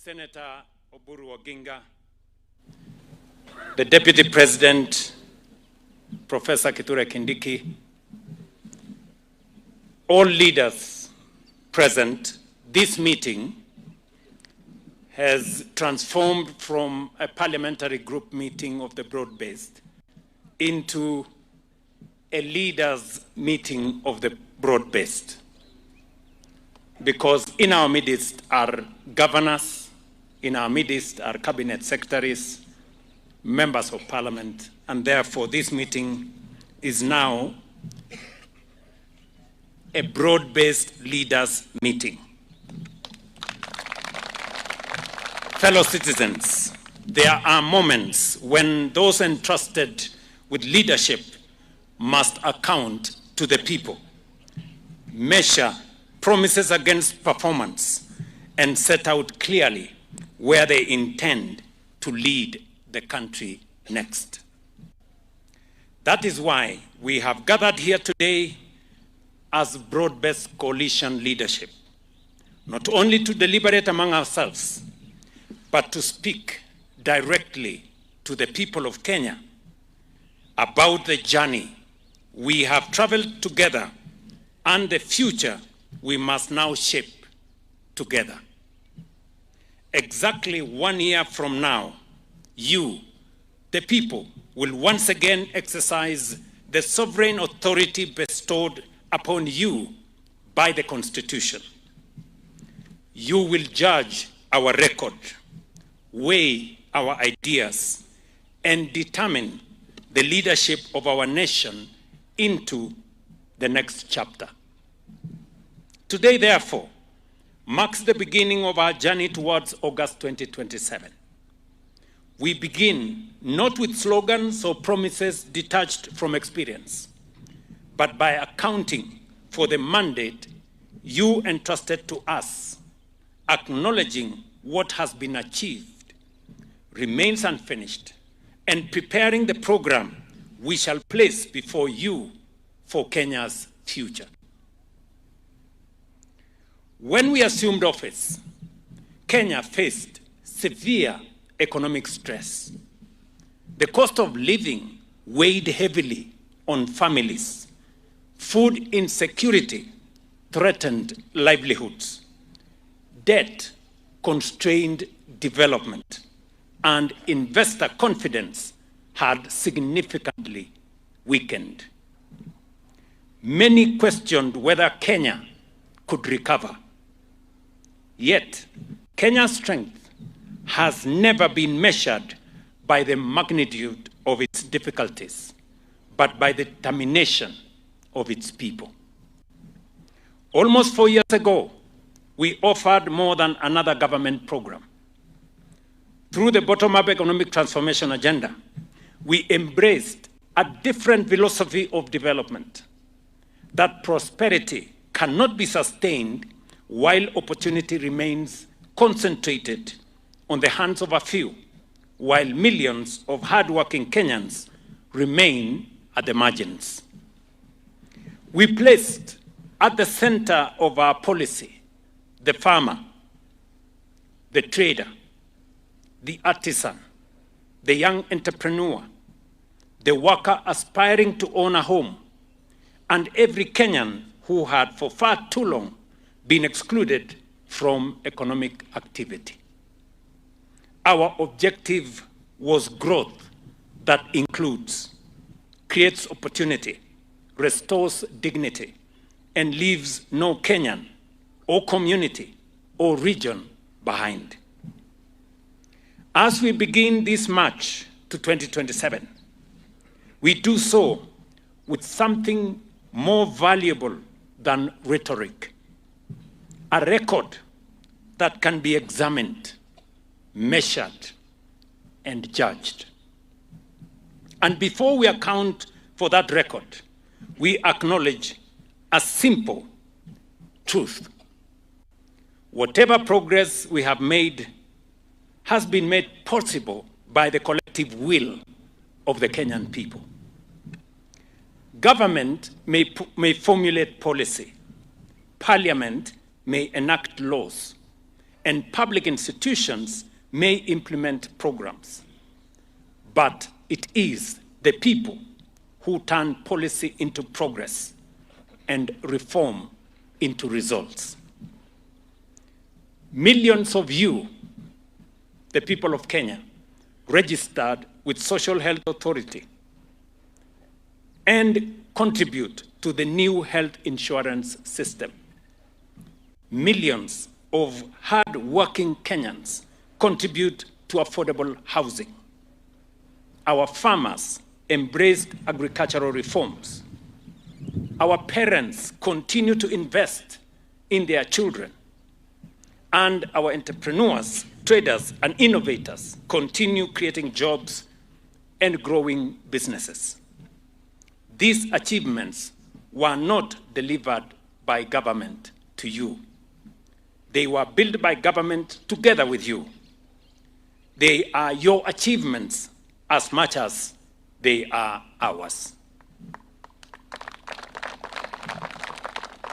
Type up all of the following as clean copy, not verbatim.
Senator Oburu Oginga, the Deputy President, Professor Kithure Kindiki, all leaders present, this meeting has transformed from a parliamentary group meeting of the broad-based into a leaders' meeting of the broad-based. Because in our midst are governors, in our midst are cabinet secretaries, members of parliament, and therefore this meeting is now a broad-based leaders meeting. Fellow citizens, there are moments when those entrusted with leadership must account to the people, measure promises against performance, and set out clearly where they intend to lead the country next. That is why we have gathered here today as broad-based coalition leadership, not only to deliberate among ourselves, but to speak directly to the people of Kenya about the journey we have traveled together and the future we must now shape together. Exactly 1 year from now, you, the people, will once again exercise the sovereign authority bestowed upon you by the Constitution. You will judge our record, weigh our ideas, and determine the leadership of our nation into the next chapter. Today, therefore, marks the beginning of our journey towards August 2027. We begin not with slogans or promises detached from experience, but by accounting for the mandate you entrusted to us, acknowledging what has been achieved, remains unfinished, and preparing the program we shall place before you for Kenya's future. When we assumed office, Kenya faced severe economic stress. The cost of living weighed heavily on families. Food insecurity threatened livelihoods. Debt constrained development, and investor confidence had significantly weakened. Many questioned whether Kenya could recover. Yet, Kenya's strength has never been measured by the magnitude of its difficulties, but by the determination of its people. Almost 4 years ago, we offered more than another government program. Through the bottom-up economic transformation agenda, we embraced a different philosophy of development, that prosperity cannot be sustained while opportunity remains concentrated on the hands of a few, while millions of hardworking Kenyans remain at the margins. We placed at the center of our policy the farmer, the trader, the artisan, the young entrepreneur, the worker aspiring to own a home, and every Kenyan who had for far too long been excluded from economic activity. Our objective was growth that includes, creates opportunity, restores dignity, and leaves no Kenyan or community or region behind. As we begin this march to 2027, we do so with something more valuable than rhetoric, a record that can be examined, measured, and judged. And before we account for that record, we acknowledge a simple truth. Whatever progress we have made has been made possible by the collective will of the Kenyan people. Government may formulate policy, Parliament may enact laws, and public institutions may implement programs. But it is the people who turn policy into progress and reform into results. Millions of you, the people of Kenya, registered with Social Health Authority and contribute to the new health insurance system. Millions of hard-working Kenyans contribute to affordable housing. Our farmers embraced agricultural reforms. Our parents continue to invest in their children. And our entrepreneurs, traders, and innovators continue creating jobs and growing businesses. These achievements were not delivered by government to you. They were built by government together with you. They are your achievements as much as they are ours.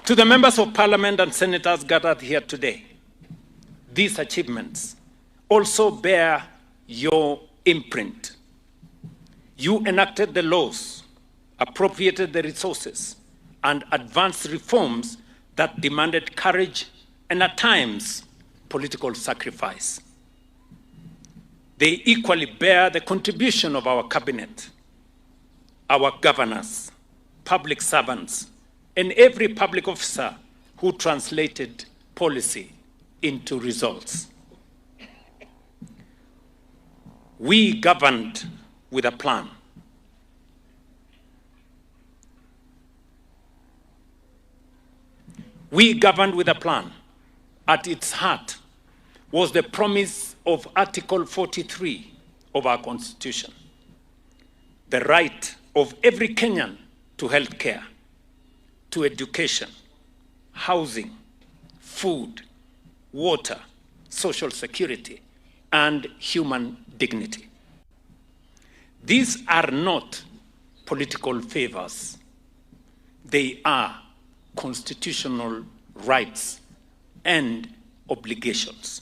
To the members of Parliament and senators gathered here today, these achievements also bear your imprint. You enacted the laws, appropriated the resources, and advanced reforms that demanded courage and at times political sacrifice. They equally bear the contribution of our cabinet, our governors, public servants, and every public officer who translated policy into results. We governed with a plan. We governed with a plan. At its heart was the promise of Article 43 of our Constitution, the right of every Kenyan to health care, to education, housing, food, water, social security, and human dignity. These are not political favors. They are constitutional rights and obligations.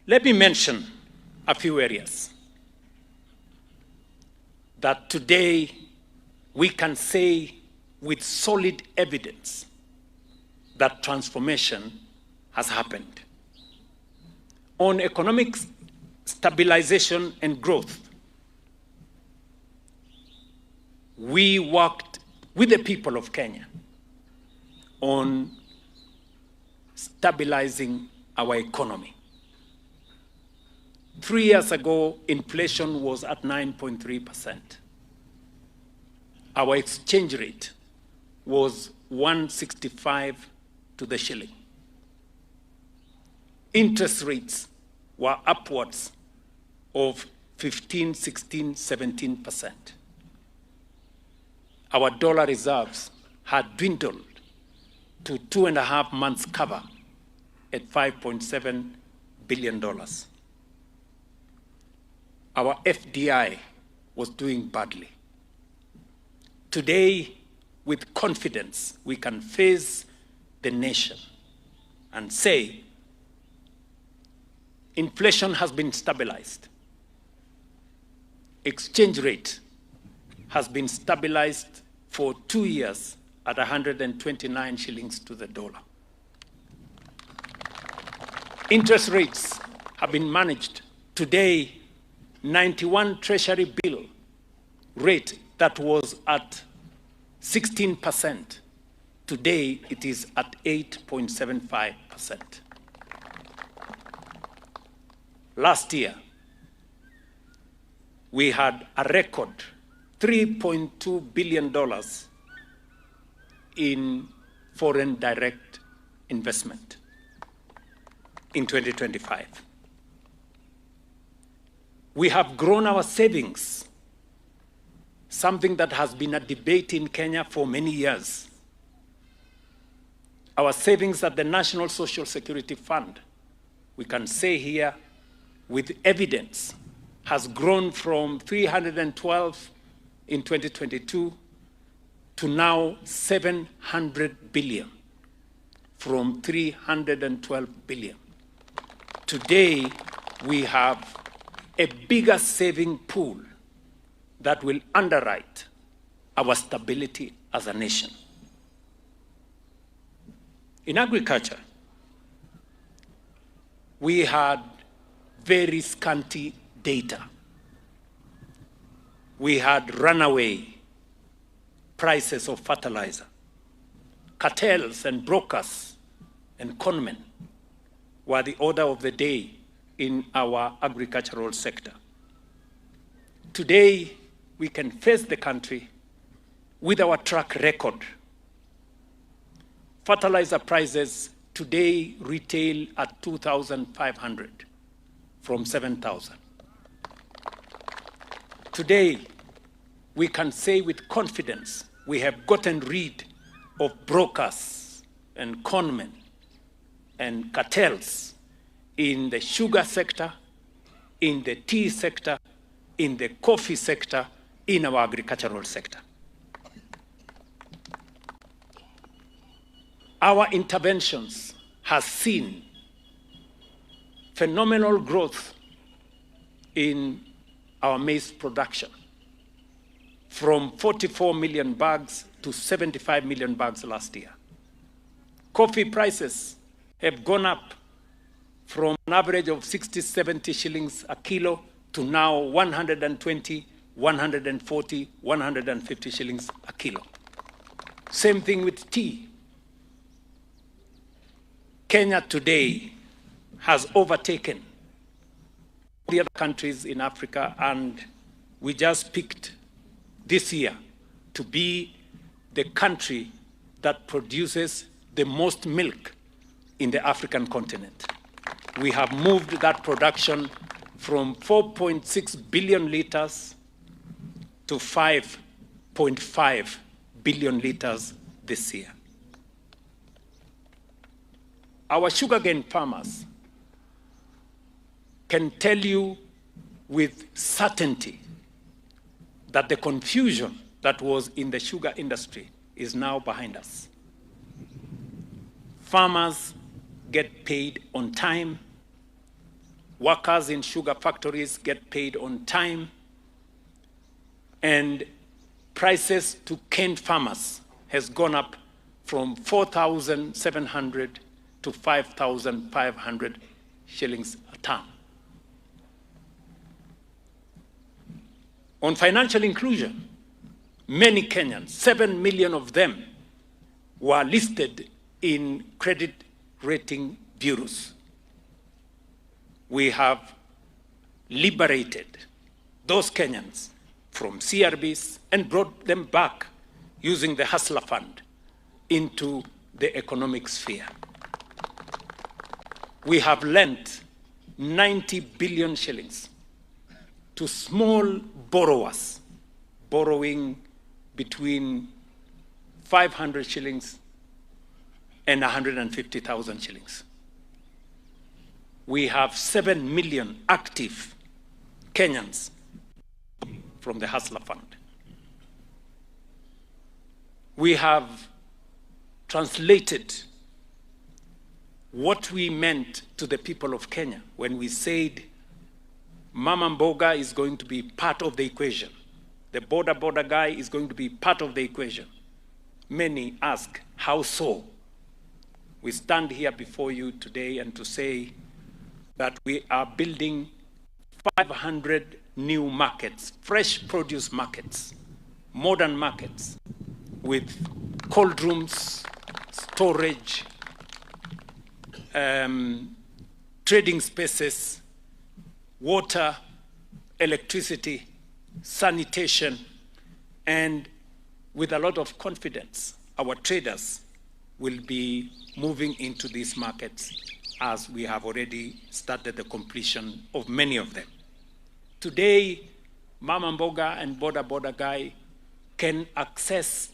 Let me mention a few areas that today we can say with solid evidence that transformation has happened. On economic stabilization and growth, we worked with the people of Kenya on stabilizing our economy. 3 years ago, inflation was at 9.3%. Our exchange rate was 165 to the shilling. Interest rates were upwards of 15, 16, 17%. Our dollar reserves had dwindled to 2.5 months cover at $5.7 billion. Our FDI was doing badly. Today, with confidence, we can face the nation and say, inflation has been stabilized. Exchange rate has been stabilized for 2 years at 129 shillings to the dollar. Interest rates have been managed. Today, 91 Treasury bill rate that was at 16%. Today, it is at 8.75%. Last year, we had a record $3.2 billion in foreign direct investment in 2025. We have grown our savings, something that has been a debate in Kenya for many years. Our savings at the National Social Security Fund, we can say here with evidence, has grown from 312 in 2022 to now 700 billion from 312 billion. Today, we have a bigger saving pool that will underwrite our stability as a nation. In agriculture, we had very scanty data. We had runaway prices of fertilizer. Cartels and brokers and conmen were the order of the day in our agricultural sector. Today, we can face the country with our track record. Fertilizer prices today retail at 2,500 from 7,000. Today, we can say with confidence we have gotten rid of brokers and conmen and cartels in the sugar sector, in the tea sector, in the coffee sector, in our agricultural sector. Our interventions have seen phenomenal growth in our maize production, from 44 million bags to 75 million bags last year. Coffee prices have gone up from an average of 60, 70 shillings a kilo to now 120, 140, 150 shillings a kilo. Same thing with tea. Kenya today has overtaken the other countries in Africa, and we just picked this year to be the country that produces the most milk in the African continent. We have moved that production from 4.6 billion liters to 5.5 billion liters this year. Our sugarcane farmers can tell you with certainty that the confusion that was in the sugar industry is now behind us. Farmers get paid on time. Workers in sugar factories get paid on time. And prices to cane farmers has gone up from 4,700 to 5,500 shillings a ton. On financial inclusion, many Kenyans, 7 million of them, were listed in credit rating bureaus. We have liberated those Kenyans from CRBs and brought them back using the Hustler Fund into the economic sphere. We have lent 90 billion shillings to small borrowers, borrowing between 500 shillings and 150,000 shillings. We have 7 million active Kenyans from the Hustler Fund. We have translated what we meant to the people of Kenya when we said Mama Mboga is going to be part of the equation. The border guy is going to be part of the equation. Many ask, how so? We stand here before you today and to say that we are building 500 new markets, fresh produce markets, modern markets with cold rooms, storage, trading spaces, water, electricity, sanitation, and with a lot of confidence, our traders will be moving into these markets as we have already started the completion of many of them. Today, Mama Mboga and Border Guy can access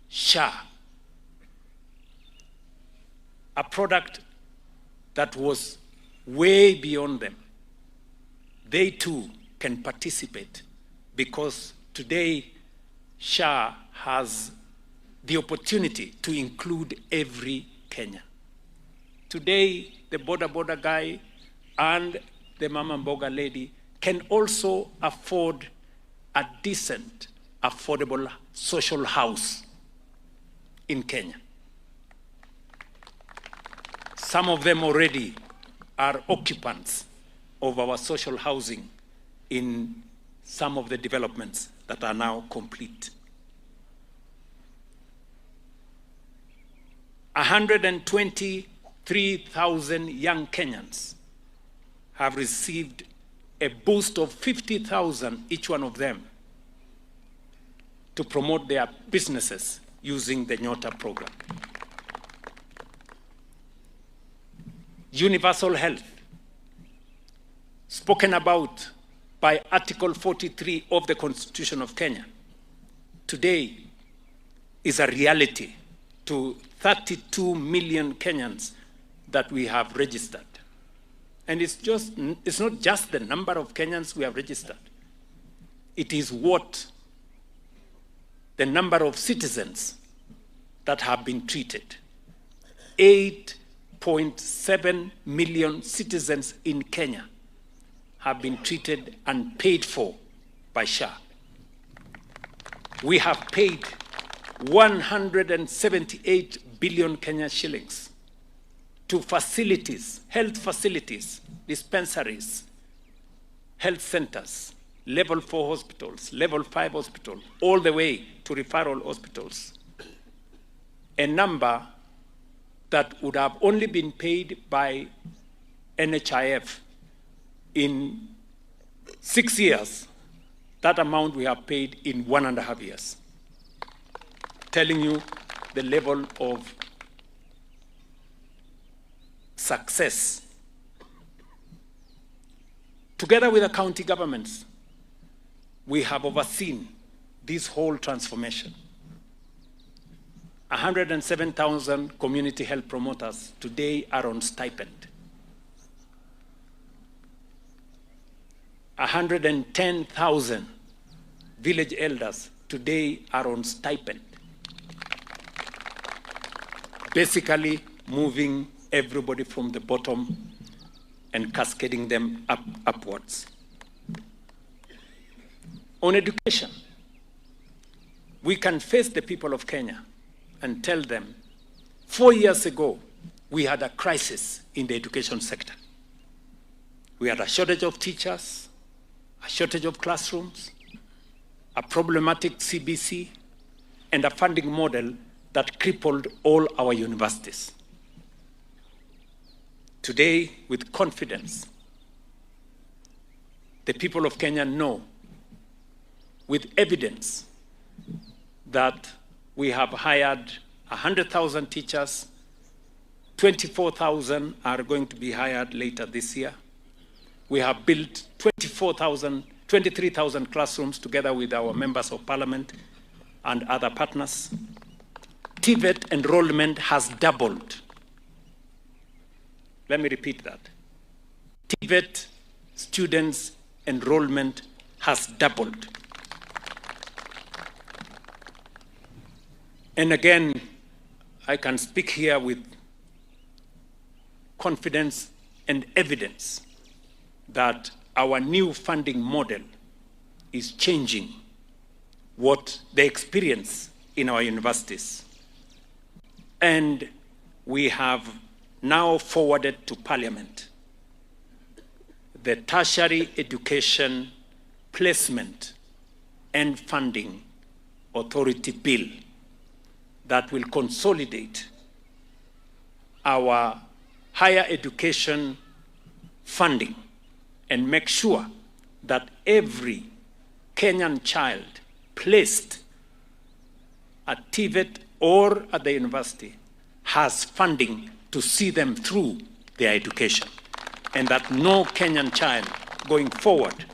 SHA, a product that was way beyond them. They too can participate because today SHA has the opportunity to include every Kenyan. Today, the boda guy and the mama mboga lady can also afford a decent, affordable social house in Kenya. Some of them already are occupants of our social housing in some of the developments that are now complete. 123,000 young Kenyans have received a boost of 50,000, each one of them, to promote their businesses using the Nyota program. Universal health, spoken about by Article 43 of the Constitution of Kenya, today is a reality to 32 million Kenyans that we have registered. And it's not just the number of Kenyans we have registered. It is what the number of citizens that have been treated. 8.7 million citizens in Kenya have been treated and paid for by SHA. We have paid 178 billion Kenya shillings to facilities, health facilities, dispensaries, health centers, level 4 hospitals, level 5 hospitals, all the way to referral hospitals. A number that would have only been paid by NHIF in 6 years, that amount we have paid in 1.5 years. Telling you the level of success. Together with the county governments, we have overseen this whole transformation. 107,000 community health promoters today are on stipend. 110,000 village elders today are on stipend. Basically moving everybody from the bottom and cascading them upwards. On education, we can face the people of Kenya and tell them, 4 years ago, we had a crisis in the education sector. We had a shortage of teachers, a shortage of classrooms, a problematic CBC, and a funding model that crippled all our universities. Today, with confidence, the people of Kenya know, with evidence, that we have hired 100,000 teachers, 24,000 are going to be hired later this year. We have built 23,000 classrooms together with our members of parliament and other partners. TVET enrollment has doubled. Let me repeat that. TVET students' enrollment has doubled. And again, I can speak here with confidence and evidence that our new funding model is changing what they experience in our universities. And we have now forwarded to Parliament the Tertiary Education Placement and Funding Authority Bill that will consolidate our higher education funding and make sure that every Kenyan child placed at TVET or at the university has funding to see them through their education, and that no Kenyan child going forward,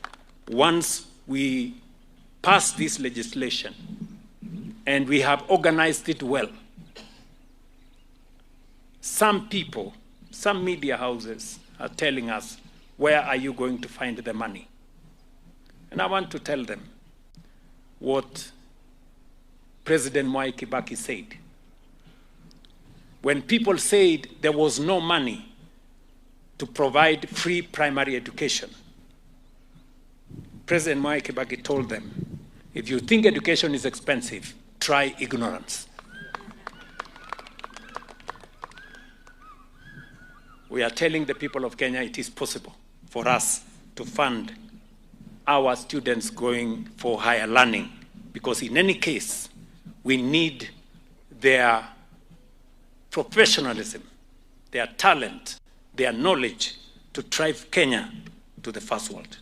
once we pass this legislation and we have organized it well, some people, some media houses are telling us, where are you going to find the money? And I want to tell them what President Mwai Kibaki said. when people said there was no money to provide free primary education, President Mwai Kibaki told them, if you think education is expensive, try ignorance. We are telling the people of Kenya it is possible for us to fund our students going for higher learning, because in any case, we need their professionalism, their talent, their knowledge to drive Kenya to the first world.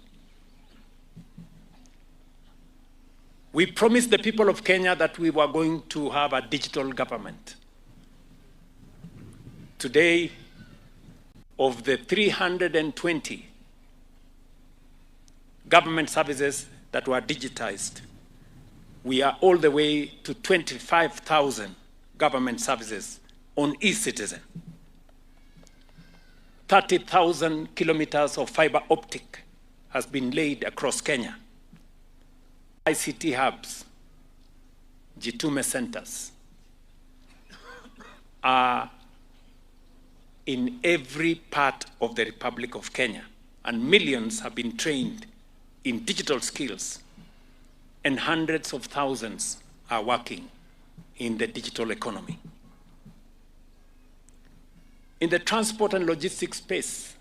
We promised the people of Kenya that we were going to have a digital government. Today, of the 320 government services that were digitized, we are all the way to 25,000 government services on e-citizen. 30,000 kilometers of fiber optic has been laid across Kenya. ICT hubs, Jitume centers are in every part of the Republic of Kenya, and millions have been trained in digital skills, and hundreds of thousands are working in the digital economy. In the transport and logistics space,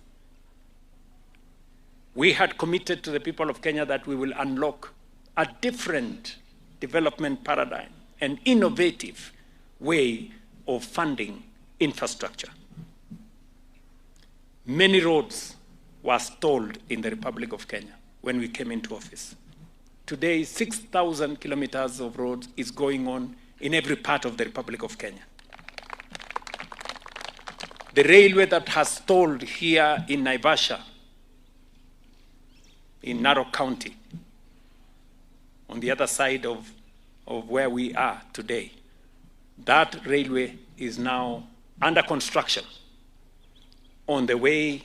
we had committed to the people of Kenya that we will unlock a different development paradigm, an innovative way of funding infrastructure. Many roads were stalled in the Republic of Kenya when we came into office. Today, 6,000 kilometers of roads is going on in every part of the Republic of Kenya. The railway that has stalled here in Naivasha, in Narok County, on the other side of where we are today, that railway is now under construction on the way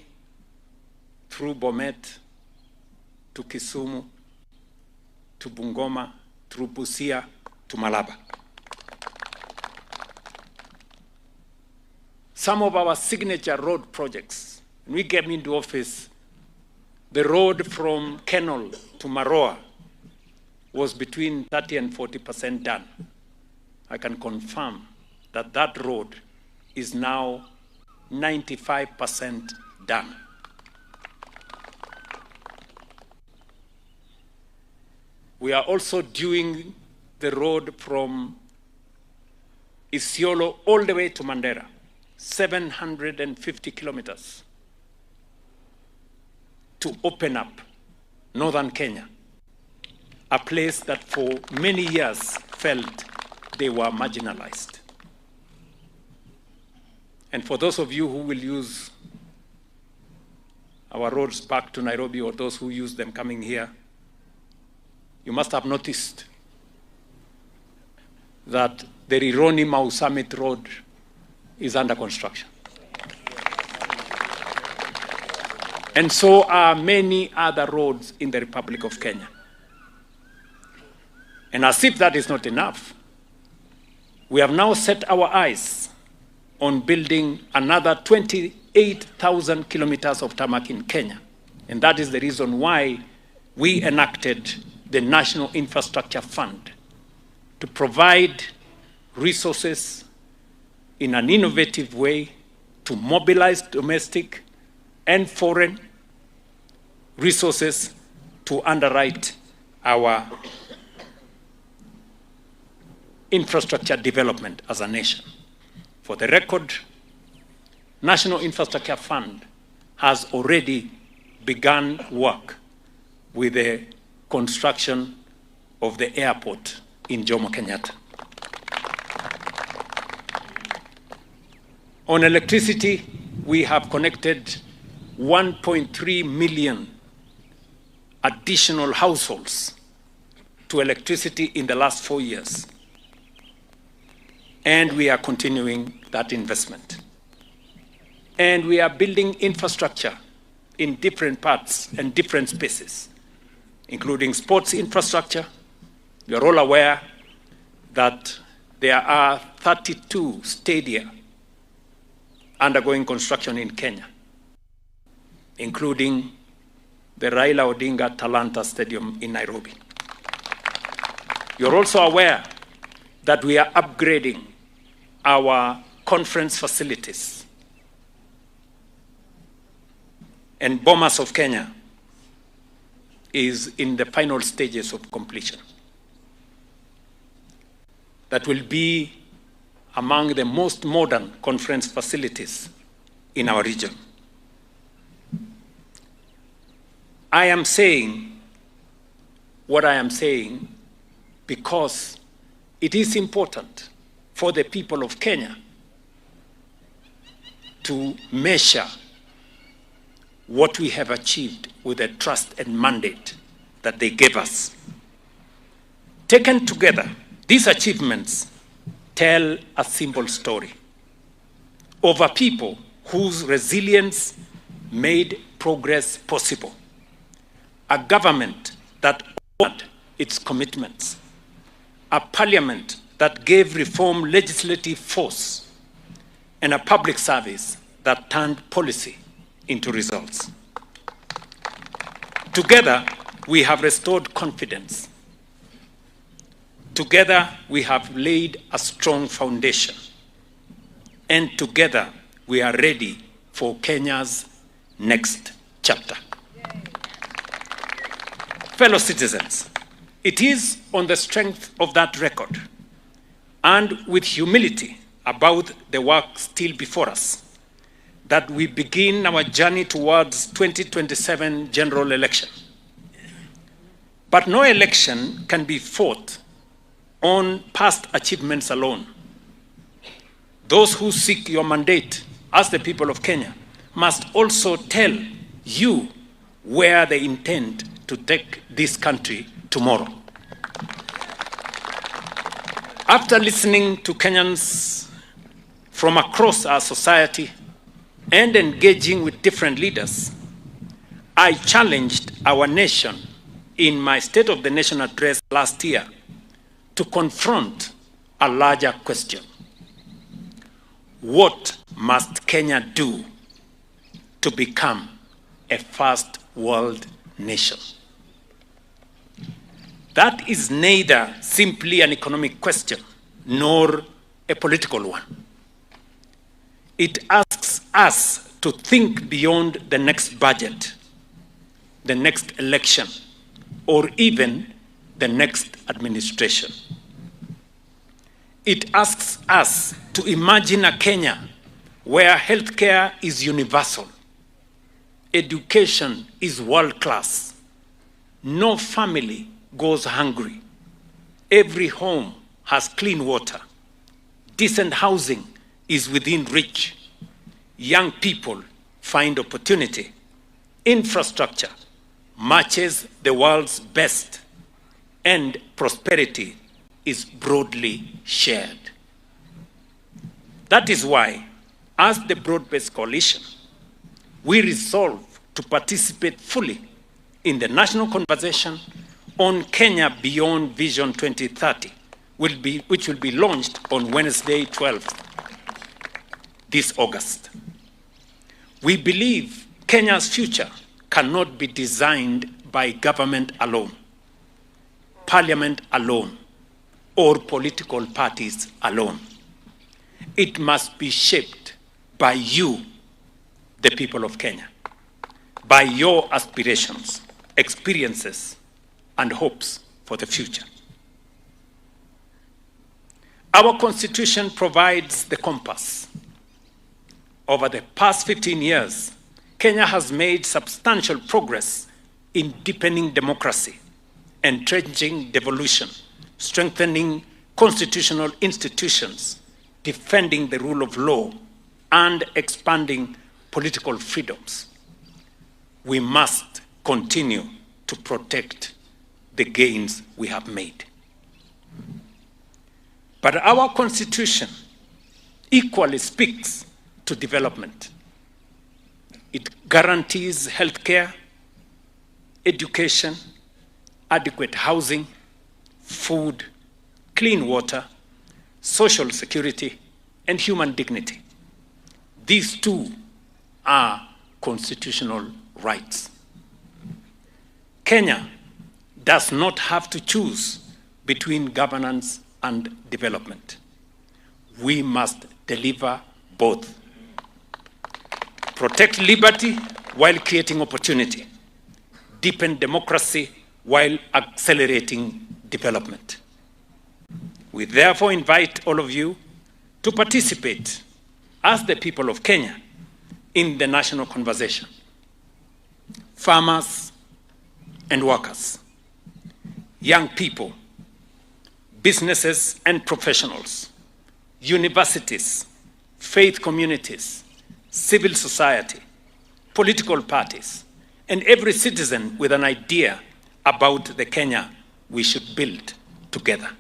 through Bomet to Kisumu, to Bungoma, through Busia, to Malaba. Some of our signature road projects, when we came into office, the road from Kenol to Maroa was between 30 and 40% done. I can confirm that that road is now 95% done. We are also doing the road from Isiolo all the way to Mandera, 750 kilometers, to open up northern Kenya, a place that for many years felt they were marginalized. And for those of you who will use our roads back to Nairobi, or those who use them coming here, you must have noticed that the Rironi Mau Summit Road is under construction. And so are many other roads in the Republic of Kenya. And as if that is not enough, we have now set our eyes on building another 28,000 kilometers of tarmac in Kenya. And that is the reason why we enacted the National Infrastructure Fund to provide resources in an innovative way to mobilize domestic and foreign resources to underwrite our infrastructure development as a nation. For the record, National Infrastructure Fund has already begun work with the construction of the airport in Jomo Kenyatta. On electricity, we have connected 1.3 million additional households to electricity in the last 4 years. And we are continuing that investment. And we are building infrastructure in different parts and different spaces, including sports infrastructure. You are all aware that there are 32 stadia undergoing construction in Kenya, including the Raila Odinga Talanta Stadium in Nairobi. You're also aware that we are upgrading our conference facilities, and Bomas of Kenya is in the final stages of completion. That will be among the most modern conference facilities in our region. I am saying what I am saying because it is important for the people of Kenya to measure what we have achieved with the trust and mandate that they gave us. Taken together, these achievements tell a simple story of a people whose resilience made progress possible, a government that honored its commitments, a parliament that gave reform legislative force, and a public service that turned policy into results. Together, we have restored confidence. Together, we have laid a strong foundation. And together, we are ready for Kenya's next chapter. Fellow citizens, it is on the strength of that record and with humility about the work still before us that we begin our journey towards 2027 general election. But no election can be fought on past achievements alone. Those who seek your mandate as the people of Kenya must also tell you where they intend to take this country tomorrow. After listening to Kenyans from across our society and engaging with different leaders, I challenged our nation in my State of the Nation address last year to confront a larger question. What must Kenya do to become a first world nation? That is neither simply an economic question nor a political one. It asks us to think beyond the next budget, the next election, or even the next administration. It asks us to imagine a Kenya where healthcare is universal, education is world-class, no family goes hungry, every home has clean water, decent housing is within reach, young people find opportunity, infrastructure matches the world's best, and prosperity is broadly shared. That is why, as the broad-based coalition, we resolve to participate fully in the national conversation on Kenya Beyond Vision 2030, which will be launched on Wednesday, 12th, this August. We believe Kenya's future cannot be designed by government alone, parliament alone, or political parties alone. It must be shaped by you, the people of Kenya, by your aspirations, experiences, and hopes for the future. Our Constitution provides the compass. Over the past 15 years, Kenya has made substantial progress in deepening democracy, entrenching devolution, strengthening constitutional institutions, defending the rule of law, and expanding political freedoms. We must continue to protect the gains we have made. But our Constitution equally speaks to development. It guarantees healthcare, education, adequate housing, food, clean water, social security, and human dignity. These two are constitutional rights. Kenya does not have to choose between governance and development. We must deliver both. Protect liberty while creating opportunity. Deepen democracy while accelerating development. We therefore invite all of you to participate as the people of Kenya in the national conversation. Farmers and workers, young people, businesses and professionals, universities, faith communities, civil society, political parties, and every citizen with an idea about the Kenya we should build together.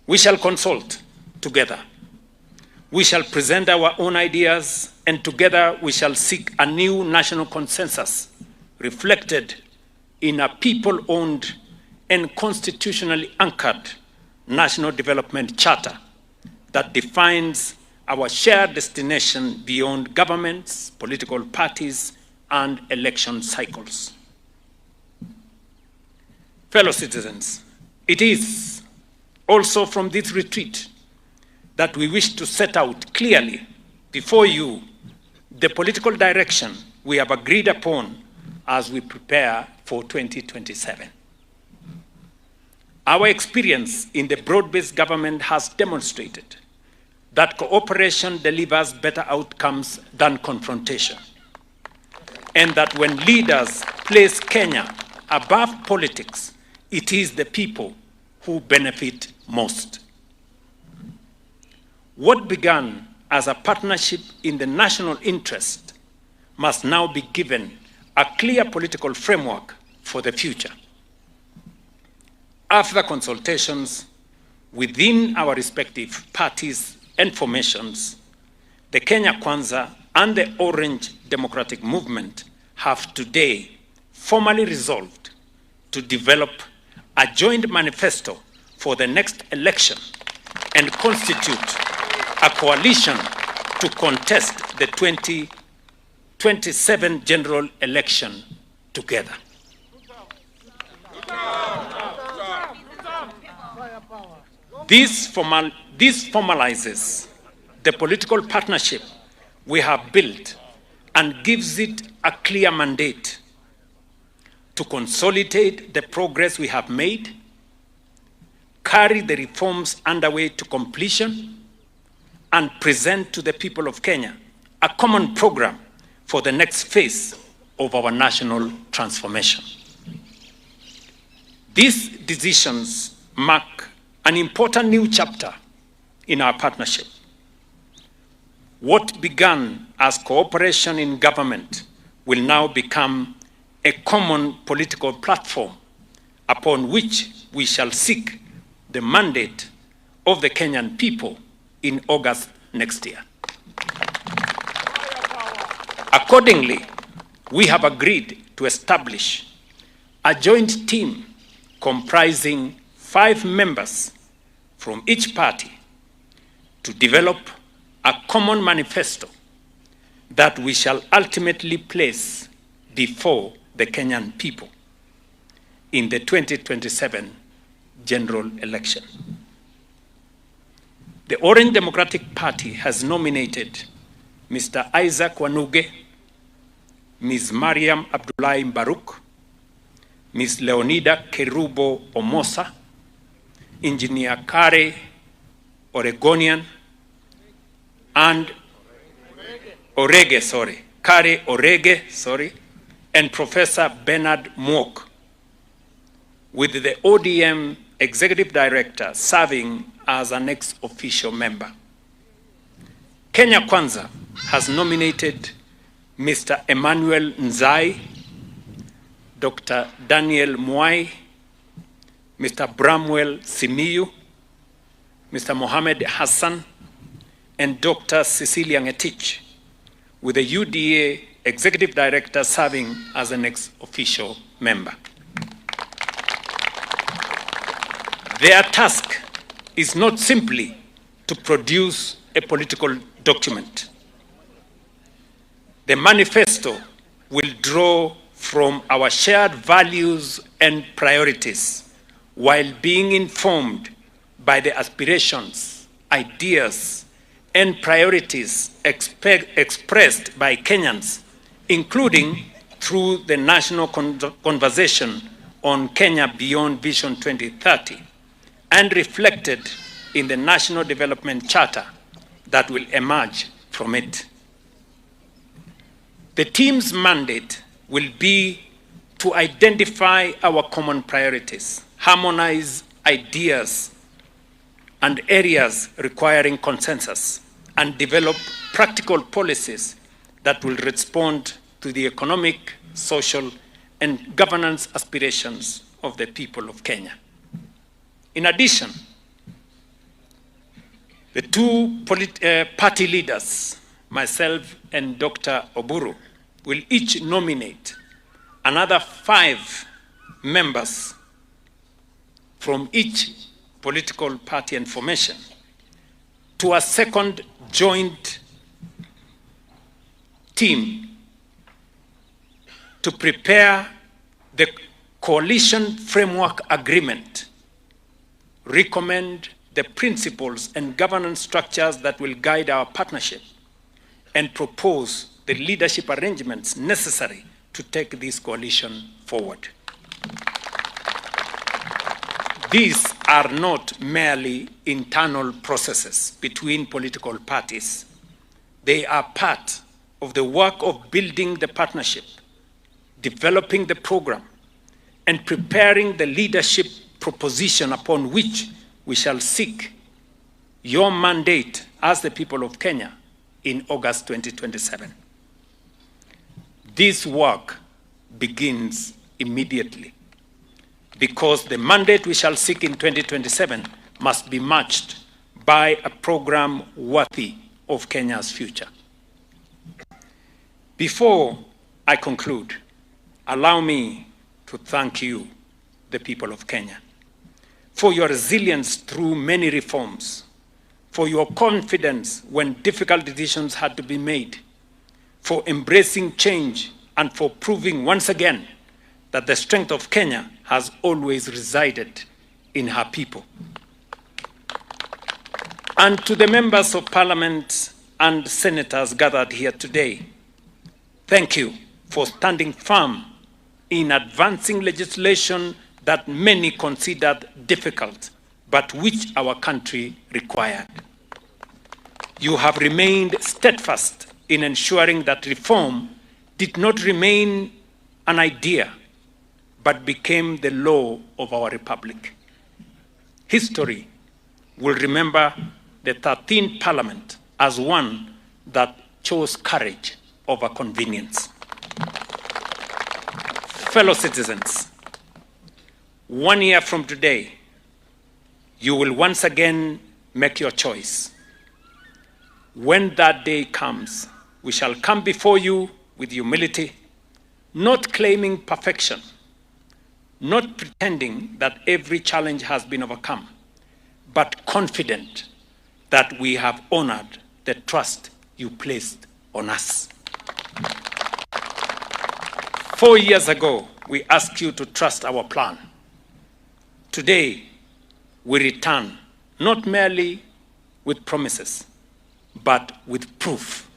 We shall consult together. We shall present our own ideas, and together we shall seek a new national consensus reflected in a people-owned and constitutionally anchored national development charter that defines our shared destination beyond governments, political parties, and election cycles. Fellow citizens, it is also from this retreat that we wish to set out clearly before you the political direction we have agreed upon as we prepare for 2027. Our experience in the broad-based government has demonstrated that cooperation delivers better outcomes than confrontation, and that when leaders place Kenya above politics, it is the people who benefit most. What began as a partnership in the national interest must now be given a clear political framework for the future. After consultations within our respective parties and formations, the Kenya Kwanza and the Orange Democratic Movement have today formally resolved to develop a joint manifesto for the next election and constitute a coalition to contest the 2027 general election together. This formalizes the political partnership we have built and gives it a clear mandate to consolidate the progress we have made, carry the reforms underway to completion, and present to the people of Kenya a common program for the next phase of our national transformation. These decisions mark an important new chapter in our partnership. What began as cooperation in government will now become a common political platform upon which we shall seek the mandate of the Kenyan people in August next year. Accordingly, we have agreed to establish a joint team comprising 5 members from each party to develop a common manifesto that we shall ultimately place before the Kenyan people in the 2027 general election. The Orange Democratic Party has nominated Mr. Isaac Wanuge, Ms. Mariam Abdullahi Mbaruk, Ms. Leonida Kerubo Omosa, Engineer Kare Oregonian, and Kare Orege, and Professor Bernard Mwok, with the ODM Executive Director serving as an ex-official member. Kenya Kwanza has nominated Mr. Emmanuel Nzai, Dr. Daniel Mwai, Mr. Bramwell Simiyu, Mr. Mohamed Hassan, and Dr. Cecilia Ngetich, with the UDA Executive Director serving as an ex-official member. Their task is not simply to produce a political document. The manifesto will draw from our shared values and priorities while being informed by the aspirations, ideas, and priorities expressed by Kenyans, including through the national conversation on Kenya Beyond Vision 2030, and reflected in the National Development Charter that will emerge from it. The team's mandate will be to identify our common priorities, harmonize ideas and areas requiring consensus, and develop practical policies that will respond to the economic, social, and governance aspirations of the people of Kenya. In addition, the two party leaders, myself and Dr. Oburu, will each nominate another 5 members from each political party and formation to a second joint team to prepare the coalition framework agreement, recommend the principles and governance structures that will guide our partnership, and propose the leadership arrangements necessary to take this coalition forward. These are not merely internal processes between political parties. They are part of the work of building the partnership, developing the program, and preparing the leadership proposition upon which we shall seek your mandate as the people of Kenya in August 2027. This work begins immediately because the mandate we shall seek in 2027 must be matched by a program worthy of Kenya's future. Before I conclude, allow me to thank you, the people of Kenya, for your resilience through many reforms, for your confidence when difficult decisions had to be made, for embracing change, and for proving once again that the strength of Kenya has always resided in her people. And to the members of Parliament and senators gathered here today, thank you for standing firm in advancing legislation that many considered difficult, but which our country required. You have remained steadfast in ensuring that reform did not remain an idea, but became the law of our republic. History will remember the 13th Parliament as one that chose courage over convenience. Fellow citizens, 1 year from today, you will once again make your choice. When that day comes, we shall come before you with humility, not claiming perfection, not pretending that every challenge has been overcome, but confident that we have honored the trust you placed on us. 4 years ago, we asked you to trust our plan. Today, we return not merely with promises, but with proof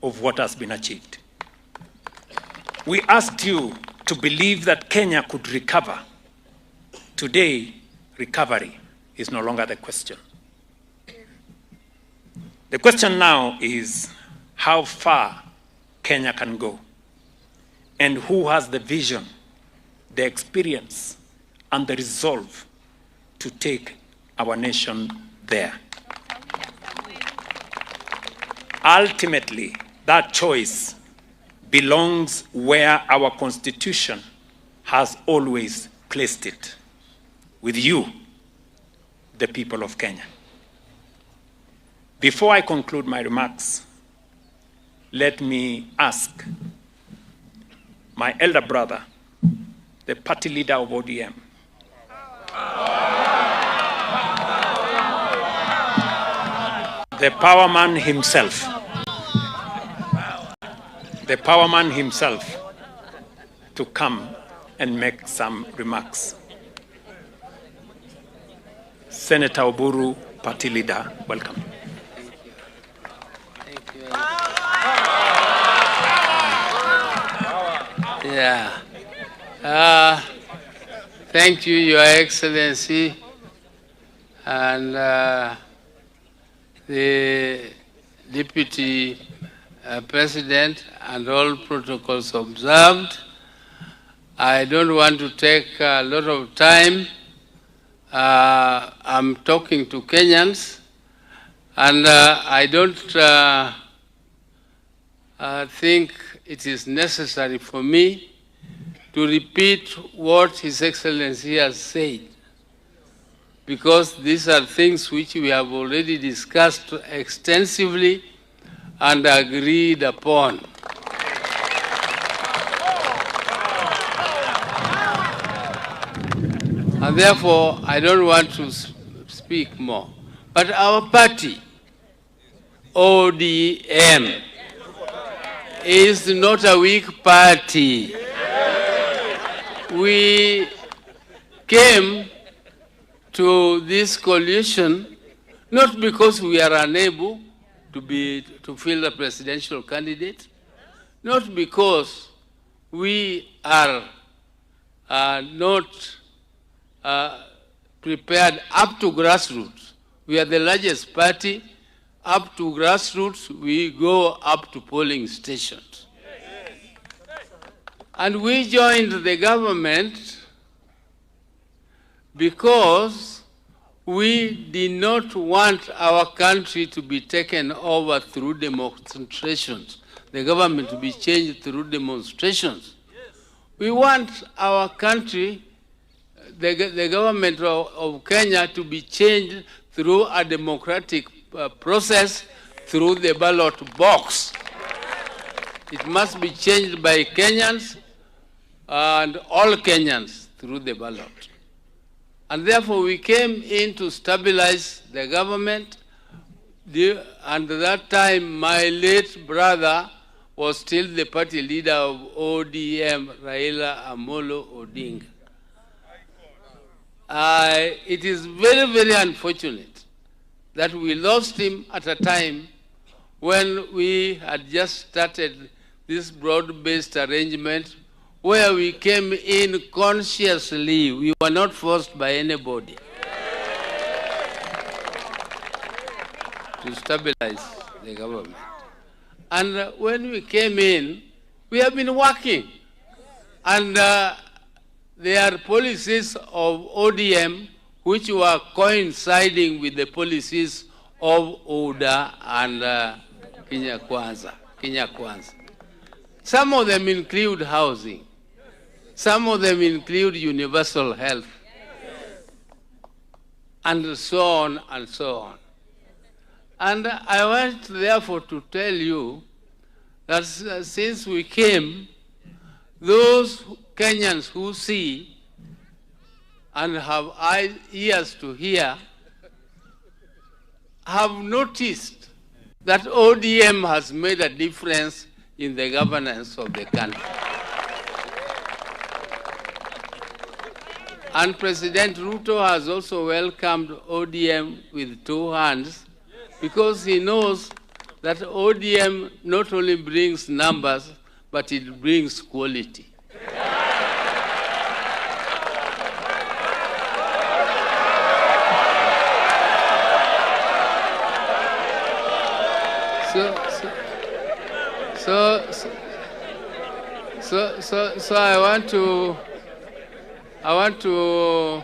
of what has been achieved. We asked you to believe that Kenya could recover. Today, recovery is no longer the question. The question now is how far Kenya can go, and who has the vision, the experience, and the resolve to take our nation there. Ultimately, that choice belongs where our Constitution has always placed it, with you, the people of Kenya. Before I conclude my remarks, let me ask my elder brother, the party leader of ODM, the power man himself, to come and make some remarks. Senator Oburu, party leader, welcome. Thank you. Yeah. Thank you, Your Excellency, and the Deputy President, and all protocols observed. I don't want to take a lot of time. I'm talking to Kenyans, and I don't think it is necessary for me to repeat what His Excellency has said, because these are things which we have already discussed extensively and agreed upon. And therefore, I don't want to speak more. But our party, ODM, is not a weak party. We came to this coalition not because we are unable to fill a presidential candidate, not because we are not prepared up to grassroots. We are the largest party. Up to grassroots, we go up to polling stations. And we joined the government because we did not want our country to be taken over through demonstrations, the government to be changed through demonstrations. We want our country, the government of Kenya, to be changed through a democratic process, through the ballot box. It must be changed by Kenyans and all Kenyans through the ballot. And therefore we came in to stabilize the government. And at that time, my late brother was still the party leader of ODM, Raila Amolo Odinga. It is very, very unfortunate that we lost him at a time when we had just started this broad-based arrangement where we came in consciously. We were not forced by anybody to stabilize the government. And when we came in, we have been working. And there are policies of ODM which were coinciding with the policies of ODA and Kenya Kwanza. Some of them include housing. Some of them include universal health. And so on and so on. And I want therefore to tell you that since we came, those Kenyans who see and have ears to hear have noticed that ODM has made a difference in the governance of the country. And President Ruto has also welcomed ODM with two hands because he knows that ODM not only brings numbers, but it brings quality. So I want to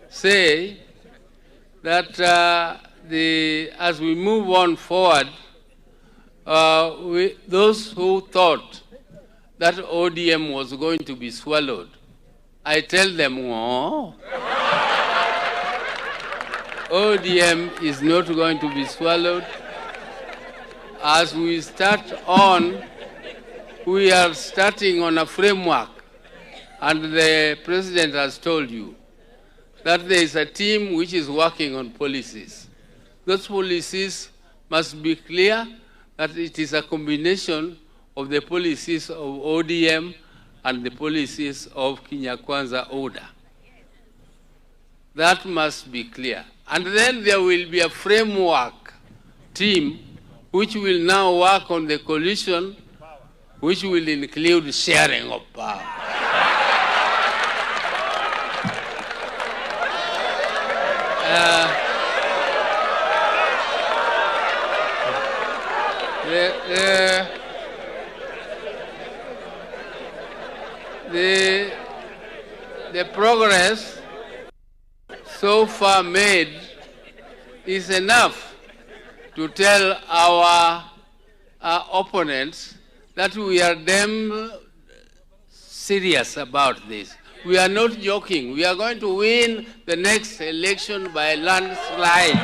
say that as we move on forward, those who thought that ODM was going to be swallowed, I tell them, oh, ODM is not going to be swallowed. As we start on, we are starting on a framework, and the President has told you that there is a team which is working on policies. Those policies must be clear that it is a combination of the policies of ODM and the policies of Kenya Kwanza order. That must be clear. And then there will be a framework team which will now work on the coalition, which will include sharing of power. The progress so far made is enough to tell our opponents that we are damn serious about this. We are not joking. We are going to win the next election by a landslide.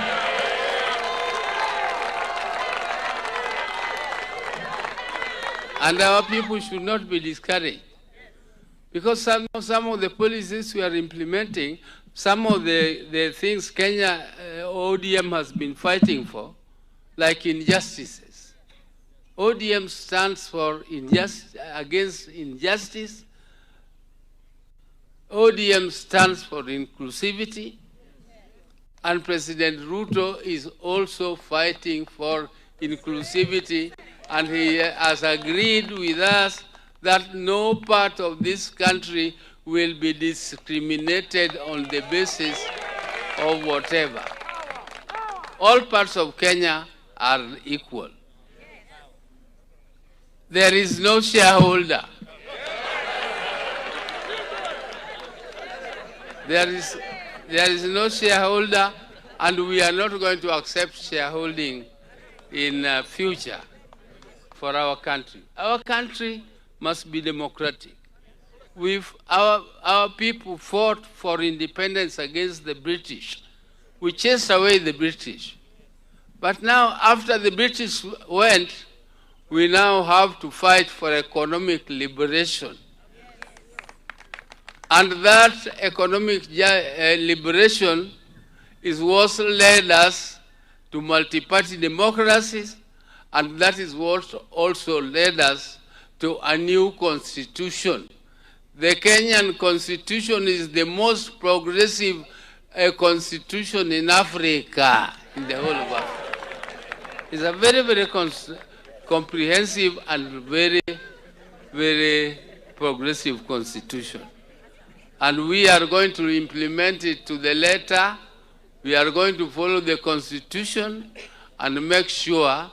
And our people should not be discouraged. Because some of the policies we are implementing, some of the things Kenya ODM has been fighting for, like injustices. ODM stands for against injustice. ODM stands for inclusivity. And President Ruto is also fighting for inclusivity. And he has agreed with us that no part of this country will be discriminated on the basis of whatever. All parts of Kenya are equal. There is no shareholder. There is no shareholder, and we are not going to accept shareholding in future for our country. Our country must be democratic. Our people fought for independence against the British. We chased away the British. But now, after the British went, we now have to fight for economic liberation. And that economic liberation is what led us to multi-party democracies, and that is what also led us to a new constitution. The Kenyan constitution is the most progressive constitution in Africa, in the whole of Africa. It's a very, very comprehensive and very, very progressive constitution. And we are going to implement it to the letter. We are going to follow the constitution and make sure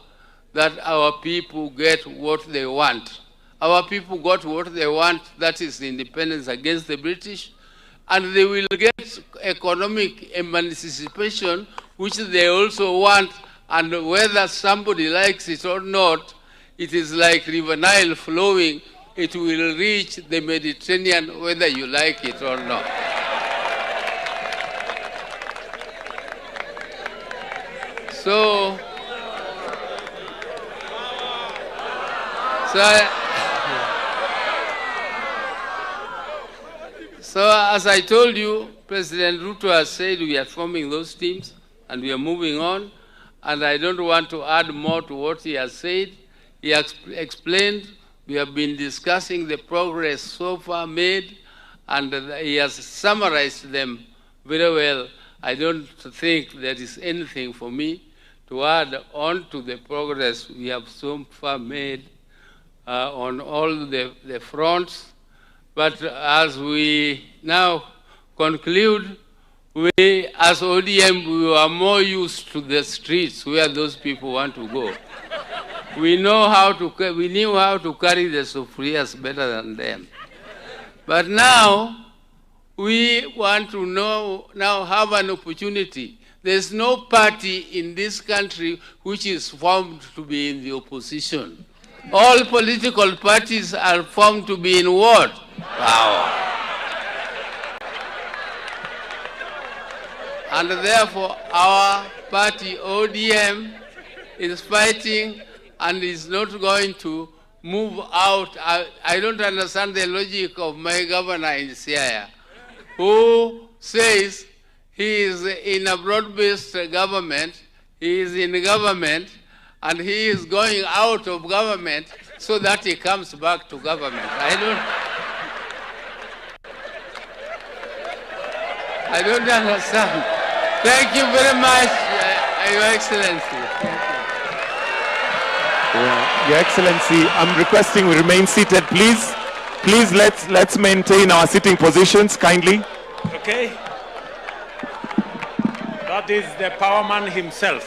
that our people get what they want. Our people got what they want, that is independence against the British, and they will get economic emancipation, which they also want, and whether somebody likes it or not, it is like River Nile flowing, it will reach the Mediterranean whether you like it or not. So as I told you, President Ruto has said we are forming those teams and we are moving on, and I don't want to add more to what he has said. He has explained, we have been discussing the progress so far made, and he has summarized them very well. I don't think there is anything for me to add on to the progress we have so far made on all the fronts. But as we now conclude, we as ODM, we are more used to the streets where those people want to go. We knew how to carry the sufurias better than them. But now, we want to now have an opportunity. There's no party in this country which is formed to be in the opposition. All political parties are formed to be in what? Power. And therefore, our party, ODM, is fighting and is not going to move out. I don't understand the logic of my governor in Siaya, who says he is in a broad-based government, he is in government, and he is going out of government so that he comes back to government. I don't understand. Thank you very much, Your Excellency. Your Excellency, I'm requesting we remain seated, please. Please, let's maintain our sitting positions, kindly. Okay. That is the power man himself.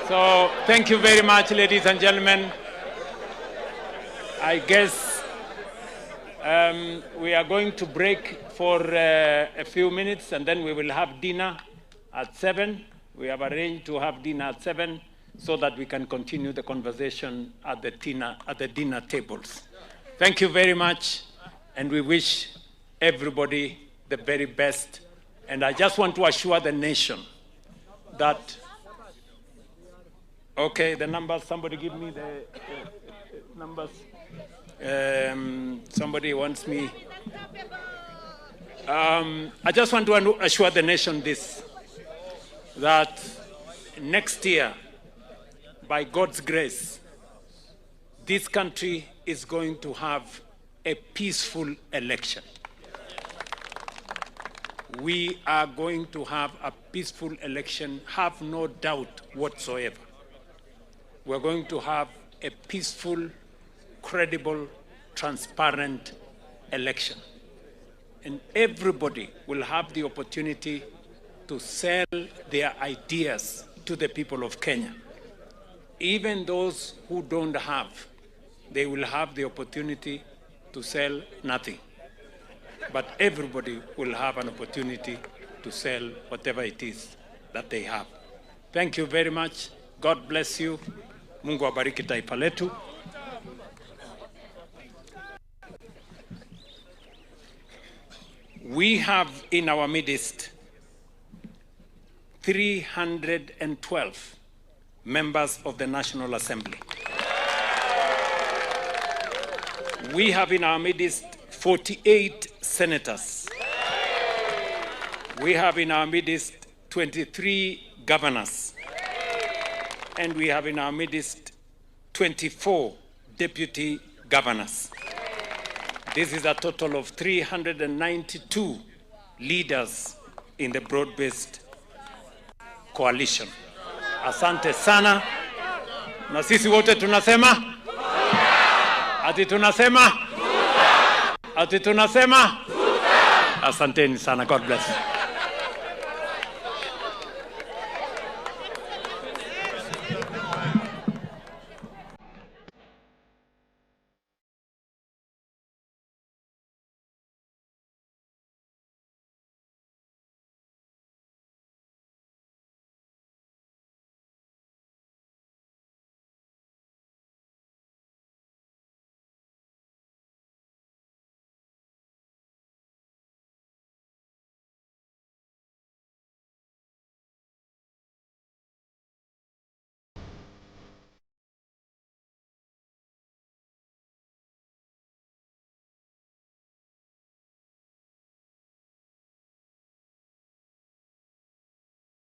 So, thank you very much, ladies and gentlemen. I guess we are going to break for a few minutes, and then we will have dinner at 7. We have arranged to have dinner at 7 so that we can continue the conversation at the dinner tables. Thank you very much, and we wish everybody the very best. And I just want to assure the nation that, okay, the numbers, somebody give me the numbers. Somebody wants me. I just want to assure the nation this, that next year, by God's grace, this country is going to have a peaceful election. We are going to have a peaceful election, have no doubt whatsoever. We're going to have a peaceful, credible, transparent election. And everybody will have the opportunity to sell their ideas to the people of Kenya. Even those who don't have, they will have the opportunity to sell nothing. But everybody will have an opportunity to sell whatever it is that they have. Thank you very much. God bless you. Mungu abariki taifa letu. We have in our midst 312 members of the National Assembly. We have in our midst 48 senators. We have in our midst 23 governors. And we have in our midst 24 deputy governors. This is a total of 392 leaders in the broad-based coalition. Asante sana. Na sisi wote tunasema? Ati tunasema? Ati tunasema? Asanteni sana. God bless.